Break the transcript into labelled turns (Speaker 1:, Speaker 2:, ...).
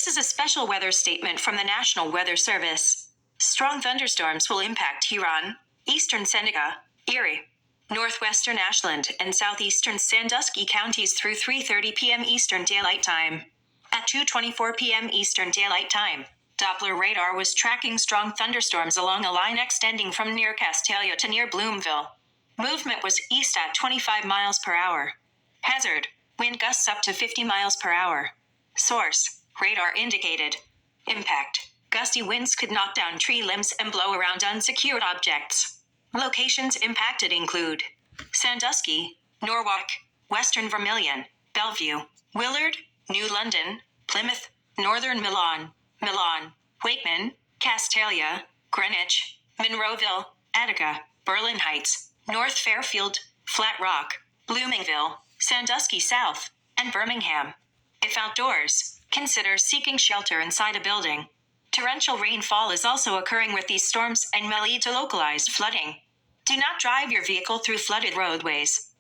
Speaker 1: This is a special weather statement from the National Weather Service. Strong thunderstorms will impact Huron, eastern Seneca, Erie, northwestern Ashland, and southeastern Sandusky counties through 3:30 p.m. Eastern Daylight Time. At 2:24 p.m. Eastern Daylight Time, Doppler radar was tracking strong thunderstorms along a line extending from near Castalia to near Bloomville. Movement was east at 25 miles per hour. Hazard: wind gusts up to 50 miles per hour. Source: radar indicated. Impact: gusty winds could knock down tree limbs and blow around unsecured objects. Locations impacted include Sandusky, Norwalk, Western Vermilion, Bellevue, Willard, New London, Plymouth, Northern Milan, Wakeman, Castalia, Greenwich, Monroeville, Attica, Berlin Heights, North Fairfield, Flat Rock, Bloomingville, Sandusky South, and Birmingham. If outdoors, consider seeking shelter inside a building. Torrential rainfall is also occurring with these storms and may lead to localized flooding. Do not drive your vehicle through flooded roadways.